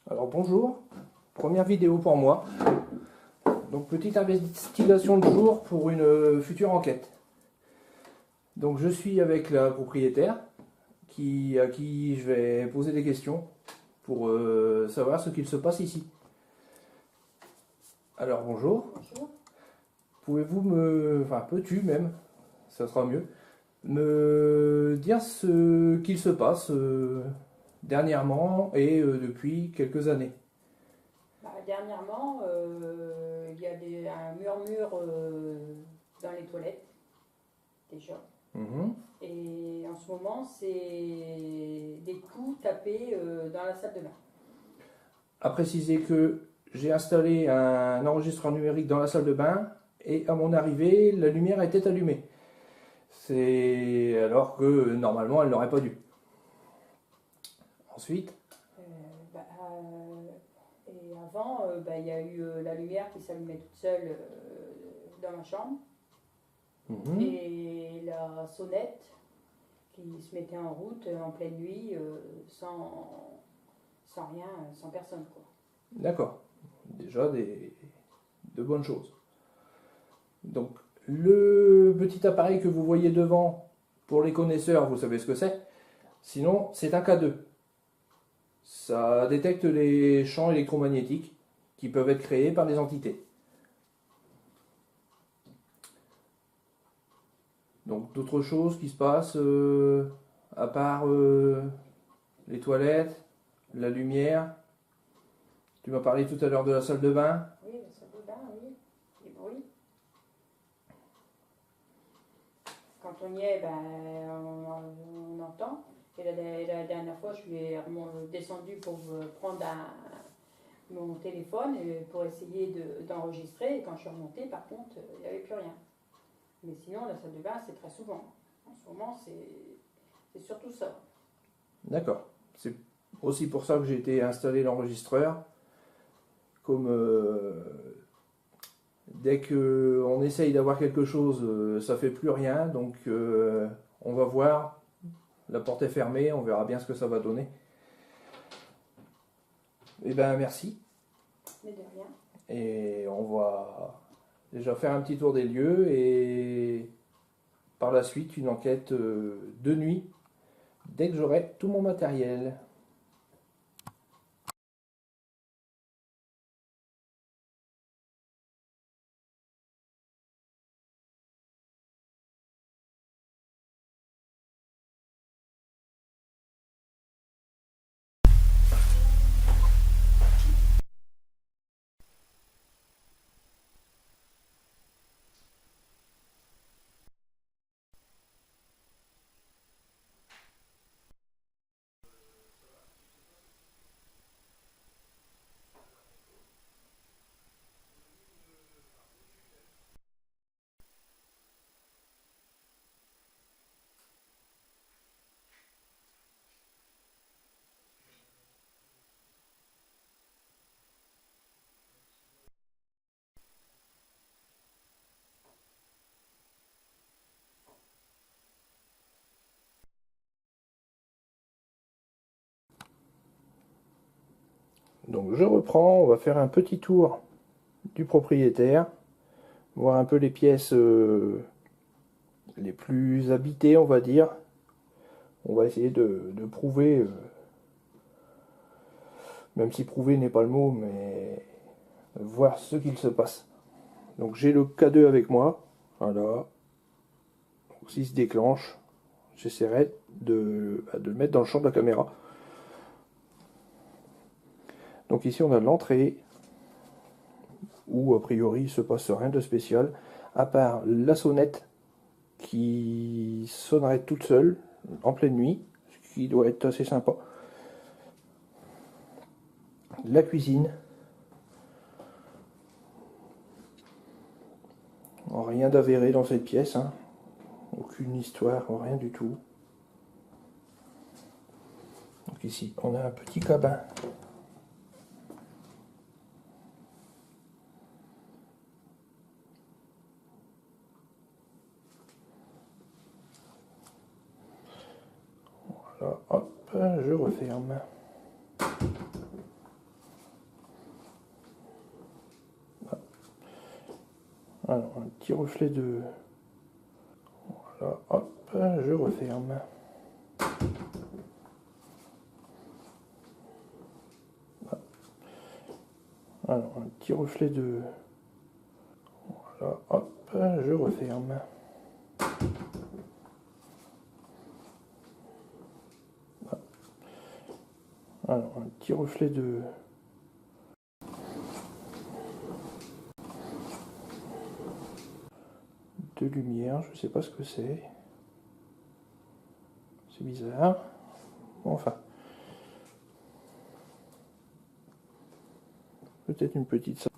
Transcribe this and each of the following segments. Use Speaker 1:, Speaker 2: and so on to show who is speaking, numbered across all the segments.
Speaker 1: Alors bonjour, première vidéo pour moi. Donc petite investigation de jour pour une future enquête. Donc je suis avec la propriétaire à qui je vais poser des questions pour savoir ce qu'il se passe ici. Alors bonjour.
Speaker 2: Bonjour.
Speaker 1: Pouvez-vous peux-tu même, ça sera mieux, me dire ce qu'il se passe dernièrement et depuis quelques années?
Speaker 2: Dernièrement, il y a un murmure dans les toilettes, déjà.
Speaker 1: Mhm.
Speaker 2: Et en ce moment, c'est des coups tapés dans la salle de bain.
Speaker 1: À préciser que j'ai installé un enregistreur numérique dans la salle de bain et à mon arrivée, la lumière était allumée. C'est alors que normalement, elle n'aurait pas dû. Ensuite,
Speaker 2: Et avant, il y a eu la lumière qui s'allumait toute seule dans ma chambre. Et la sonnette qui se mettait en route en pleine nuit sans rien, sans personne, quoi.
Speaker 1: d'accord. Déjà de bonnes choses. Donc, le petit appareil que vous voyez devant, pour les connaisseurs, vous savez ce que c'est. Sinon, c'est un K2. Ça détecte les champs électromagnétiques qui peuvent être créés par des entités. Donc d'autres choses qui se passent à part les toilettes, la lumière. Tu m'as parlé tout à l'heure de la salle de bain.
Speaker 2: Oui, la salle de bain, oui, les bruits. Quand on y est, on entend. Et la dernière fois, je suis descendue pour prendre mon téléphone pour essayer d'enregistrer. Et quand je suis remontée, par contre, il n'y avait plus rien. Mais sinon, la salle de bain, c'est très souvent. En ce moment, c'est surtout ça.
Speaker 1: D'accord. C'est aussi pour ça que j'ai été installé l'enregistreur. Comme dès qu'on essaye d'avoir quelque chose, ça fait plus rien. Donc on va voir. La porte est fermée, on verra bien ce que ça va donner. Eh bien merci.
Speaker 2: Mais de rien.
Speaker 1: Et on va déjà faire un petit tour des lieux et par la suite une enquête de nuit dès que j'aurai tout mon matériel. Donc je reprends, on va faire un petit tour du propriétaire, voir un peu les pièces les plus habitées, on va dire. On va essayer de prouver, même si prouver n'est pas le mot, mais voir ce qu'il se passe. Donc j'ai le K2 avec moi, voilà. Donc s'il se déclenche, j'essaierai de le mettre dans le champ de la caméra. Donc ici on a l'entrée, où a priori il ne se passe rien de spécial, à part la sonnette qui sonnerait toute seule en pleine nuit, ce qui doit être assez sympa. La cuisine, rien d'avéré dans cette pièce, hein. Aucune histoire, rien du tout. Donc ici on a un petit cabin. Voilà, hop, je referme. petit reflet de... Voilà, hop, je referme. Alors, un petit reflet de... Voilà, hop, je referme. Alors, un petit reflet de lumière, je sais pas ce que c'est. C'est bizarre. Bon, enfin. Peut-être une petite saleté.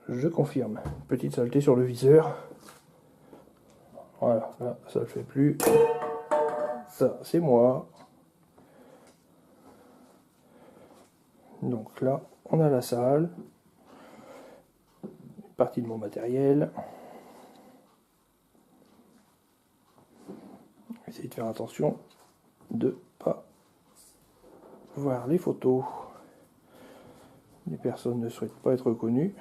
Speaker 1: Je confirme. Une petite saleté sur le viseur. Voilà, là, ça le fait plus. Ça, c'est moi. Donc là, on a la salle. Une partie de mon matériel. Essayez de faire attention de pas voir les photos. Les personnes ne souhaitent pas être reconnues.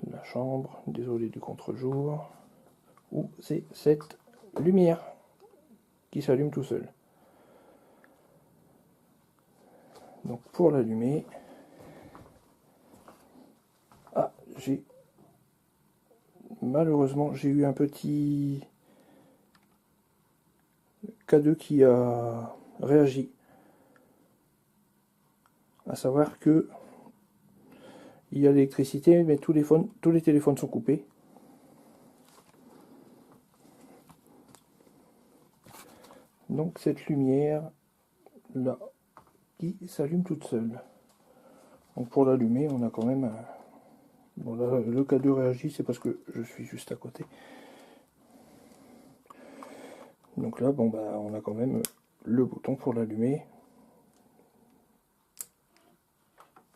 Speaker 1: La chambre, désolé du contre-jour. Ou c'est cette lumière qui s'allume tout seul. Donc pour l'allumer, malheureusement j'ai eu un petit K2 qui a réagi, à savoir que il y a l'électricité mais tous les téléphones sont coupés. Donc cette lumière là qui s'allume toute seule. Donc pour l'allumer, on a quand même un... Bon là, le K2 réagit, c'est parce que je suis juste à côté. Donc là, bon bah, on a quand même le bouton pour l'allumer.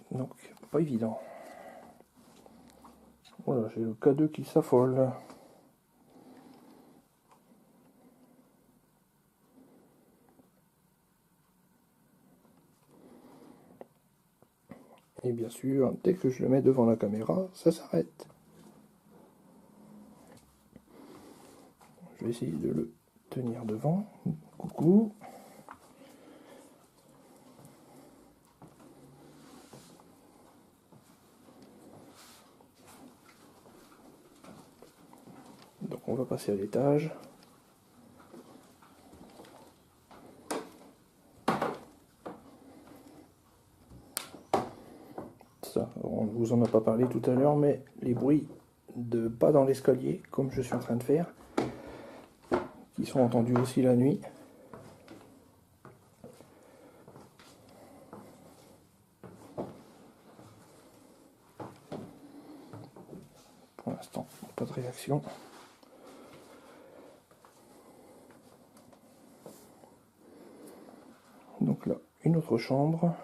Speaker 1: Donc, pas évident. Voilà, j'ai le K2 qui s'affole. Et bien sûr, dès que je le mets devant la caméra, ça s'arrête. Je vais essayer de le tenir devant. Coucou. Donc on va passer à l'étage. Ça, on ne vous en a pas parlé tout à l'heure, mais les bruits de pas dans l'escalier, comme je suis en train de faire, qui sont entendus aussi la nuit. Pour l'instant, pas de réaction. Donc là, une autre chambre.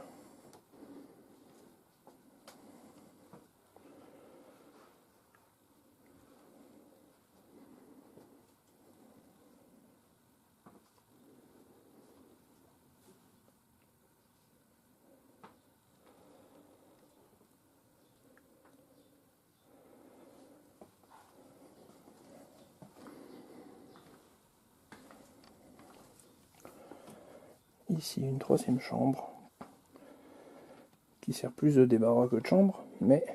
Speaker 1: Ici, une troisième chambre qui sert plus de débarras que de chambre, mais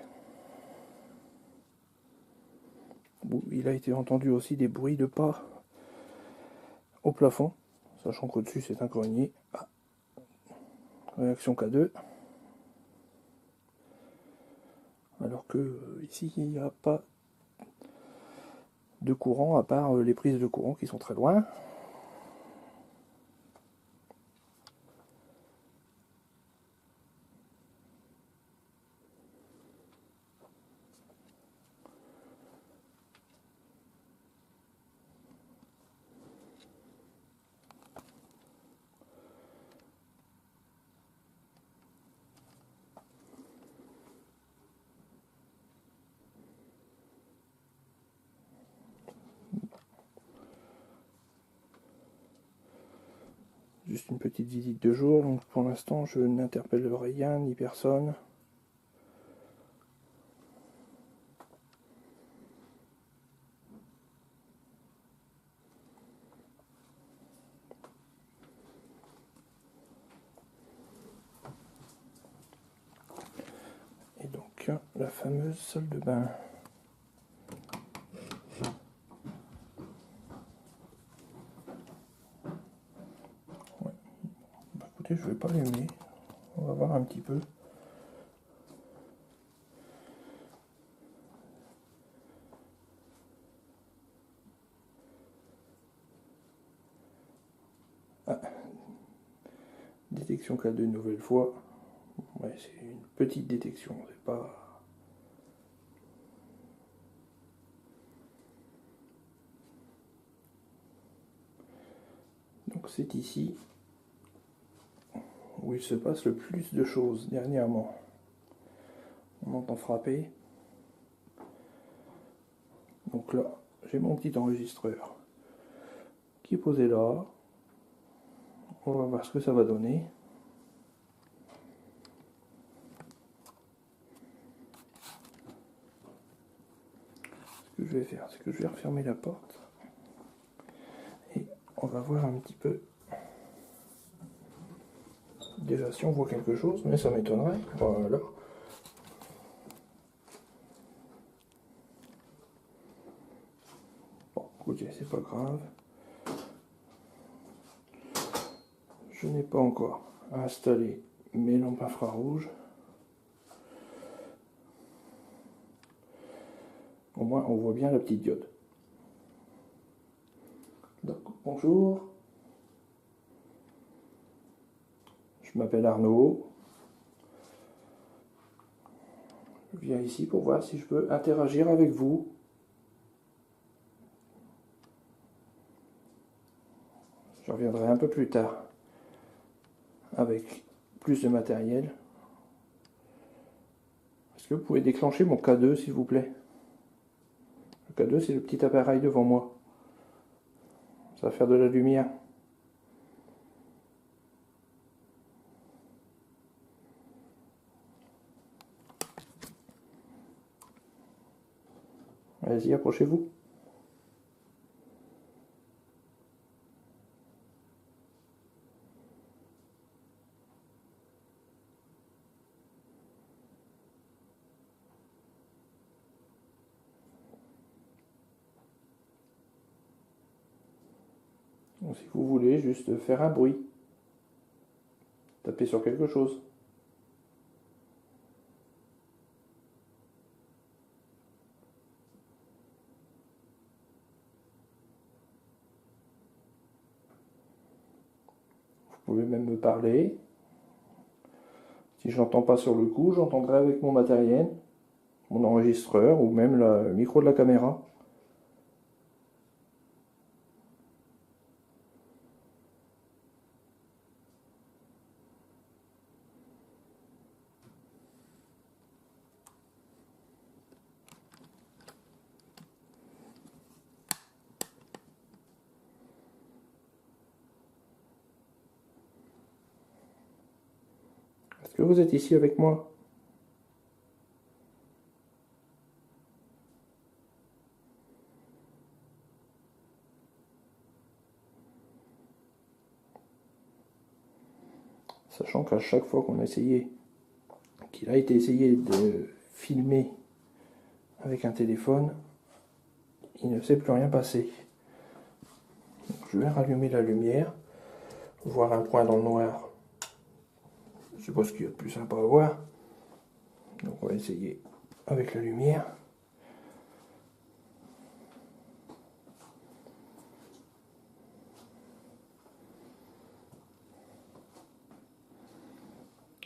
Speaker 1: bon, il a été entendu aussi des bruits de pas au plafond, sachant qu'au-dessus c'est un grenier. Ah. Réaction K2. Alors que ici il n'y a pas de courant à part les prises de courant qui sont très loin. juste une petite visite de jour, donc pour l'instant je n'interpelle rien ni personne. Et donc la fameuse salle de bain. Ouais. Bah, écoutez, je vais pas l'aimer. On va voir un petit peu. Ah. Détection K2 une nouvelle fois. Ouais, c'est une petite détection, c'est pas... Donc c'est ici où il se passe le plus de choses dernièrement. On entend frapper. Donc là, j'ai mon petit enregistreur qui est posé là. On va voir ce que ça va donner. Ce que je vais faire, c'est que je vais refermer la porte. Et on va voir un petit peu. Déjà, si on voit quelque chose, mais ça m'étonnerait. Voilà. Bon, écoutez, c'est pas grave. Je n'ai pas encore installé mes lampes infrarouges. Au moins, on voit bien la petite diode. Donc, bonjour. Je m'appelle Arnaud. Je viens ici pour voir si je peux interagir avec vous. Je reviendrai un peu plus tard avec plus de matériel. Est-ce que vous pouvez déclencher mon K2 s'il vous plaît? Le K2 c'est le petit appareil devant moi. Ça va faire de la lumière. Allez-y, approchez-vous. Donc, si vous voulez juste faire un bruit, tapez sur quelque chose. Vous pouvez même me parler. Si je n'entends pas sur le coup, j'entendrai avec mon matériel, mon enregistreur ou même le micro de la caméra. Est-ce que vous êtes ici avec moi? Sachant qu'à chaque fois qu'on a essayé, qu'il a été essayé de filmer avec un téléphone, il ne s'est plus rien passé. Donc, je vais rallumer la lumière, voir un point dans le noir. Je sais pas ce qu'il y a de plus sympa à voir. Donc on va essayer avec la lumière.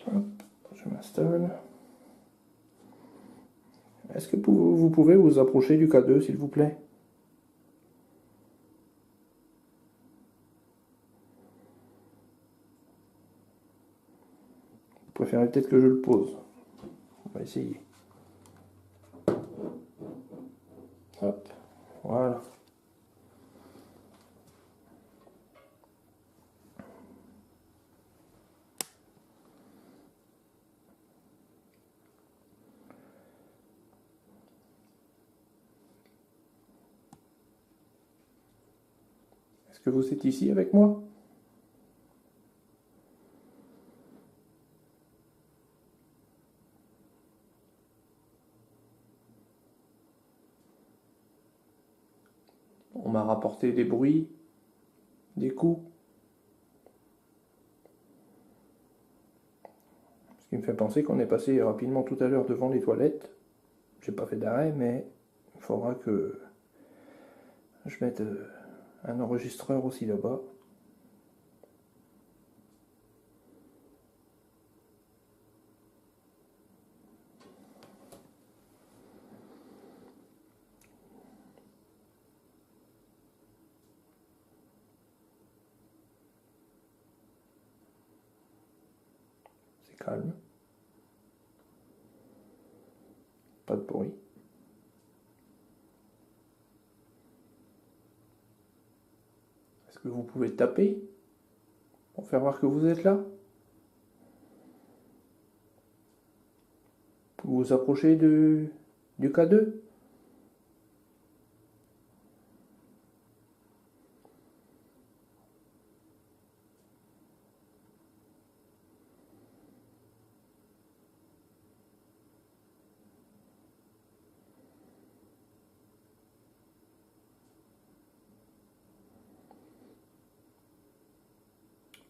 Speaker 1: Hop, je m'installe. Est-ce que vous pouvez vous approcher du K2 s'il vous plaît? Vous préférez peut-être que je le pose. On va essayer. Hop, voilà. que vous êtes ici avec moi? On m'a rapporté des bruits, des coups. Ce qui me fait penser qu'on est passé rapidement tout à l'heure devant les toilettes. J'ai pas fait d'arrêt, mais il faudra que je mette un enregistreur aussi là-bas. C'est calme. Pas de bruit. Est-ce que vous pouvez taper pour faire voir que vous êtes là? Vous vous approchez du K2?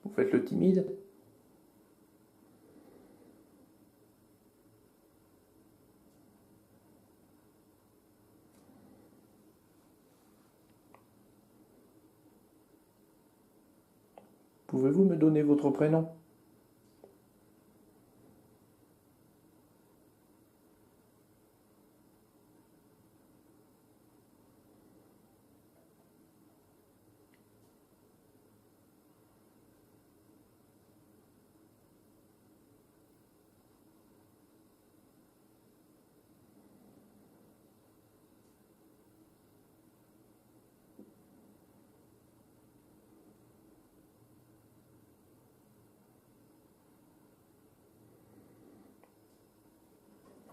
Speaker 1: Vous faites le timide? Pouvez-vous me donner votre prénom?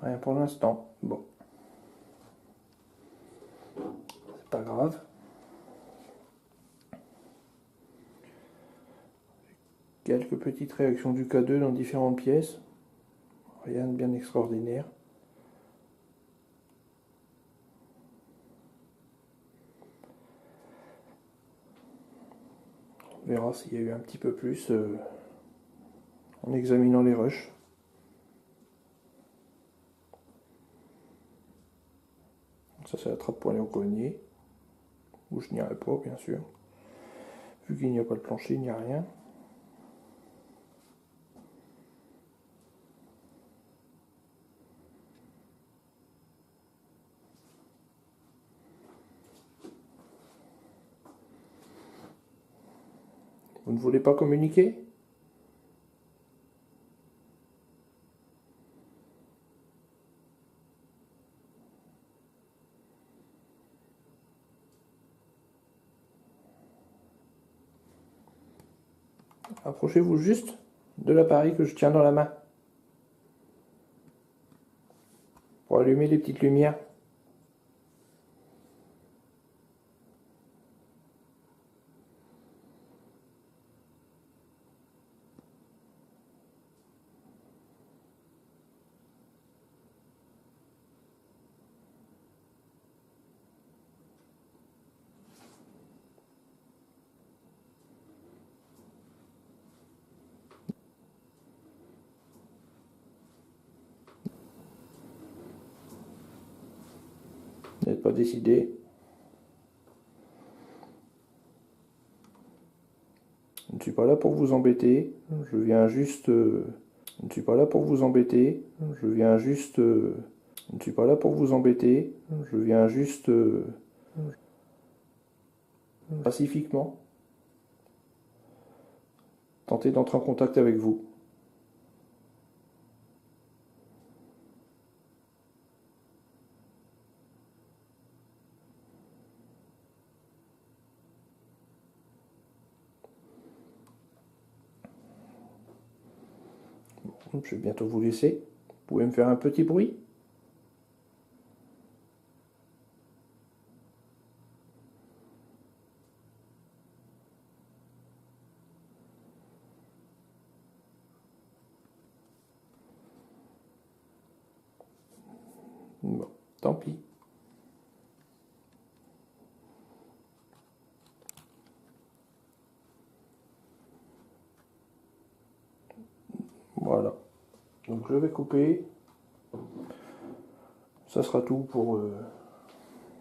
Speaker 1: Rien pour l'instant. Bon. C'est pas grave. Quelques petites réactions du K2 dans différentes pièces. Rien de bien extraordinaire. On verra s'il y a eu un petit peu plus en examinant les rushs. Ça, c'est la trappe pour aller au grenier, où je n'irai pas, bien sûr. Vu qu'il n'y a pas de plancher, il n'y a rien. Vous ne voulez pas communiquer? Approchez-vous juste de l'appareil que je tiens dans la main pour allumer les petites lumières. Vous n'êtes pas décidé. Je ne suis pas là pour vous embêter. Je viens juste... Je ne suis pas là pour vous embêter. Je viens juste... Je ne suis pas là pour vous embêter. Je viens juste... pacifiquement tenter d'entrer en contact avec vous. Je vais bientôt vous laisser. Vous pouvez me faire un petit bruit? Bon, tant pis. Voilà. Donc je vais couper. Ça sera tout pour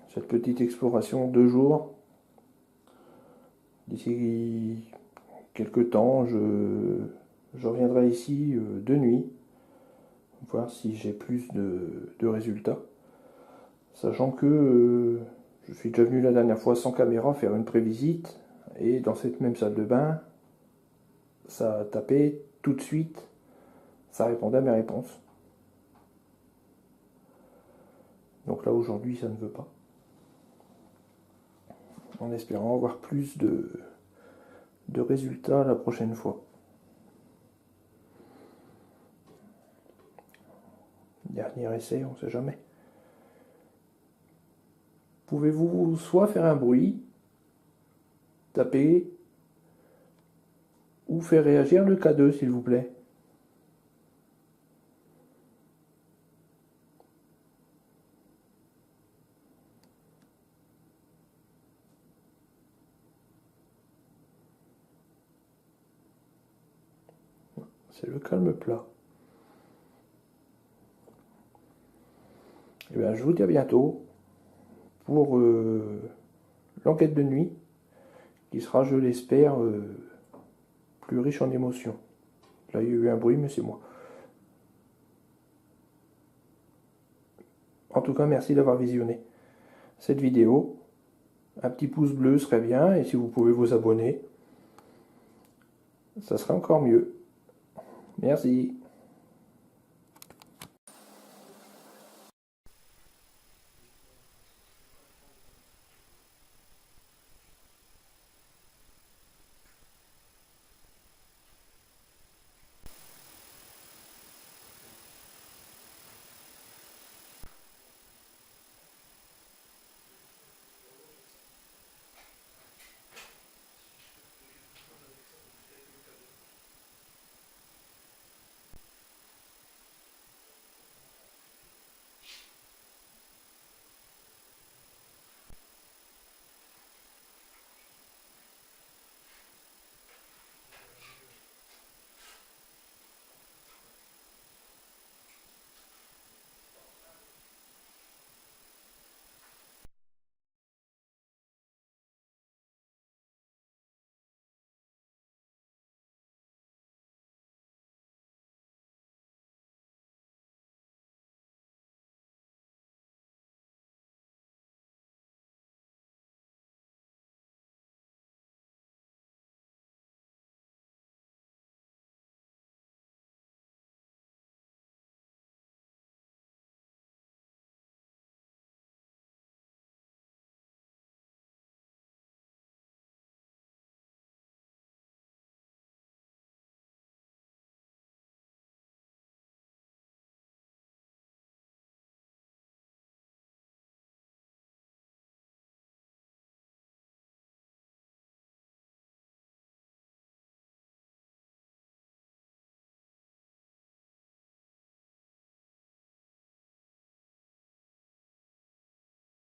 Speaker 1: cette petite exploration 2 jours. D'ici quelques temps, je reviendrai ici de nuit, voir si j'ai plus de résultats. Sachant que je suis déjà venu la dernière fois sans caméra faire une prévisite, et dans cette même salle de bain, ça a tapé tout de suite, ça répondait à mes réponses. Donc là aujourd'hui ça ne veut pas. En espérant avoir plus de résultats la prochaine fois. Dernier essai, on ne sait jamais. Pouvez-vous soit faire un bruit, taper, ou faire réagir le K2 s'il vous plaît? C'est le calme plat. Et bien, je vous dis à bientôt pour l'enquête de nuit, qui sera, je l'espère, plus riche en émotions. Là, il y a eu un bruit, mais c'est moi. En tout cas, merci d'avoir visionné cette vidéo. Un petit pouce bleu serait bien, et si vous pouvez vous abonner, ça serait encore mieux. Merci.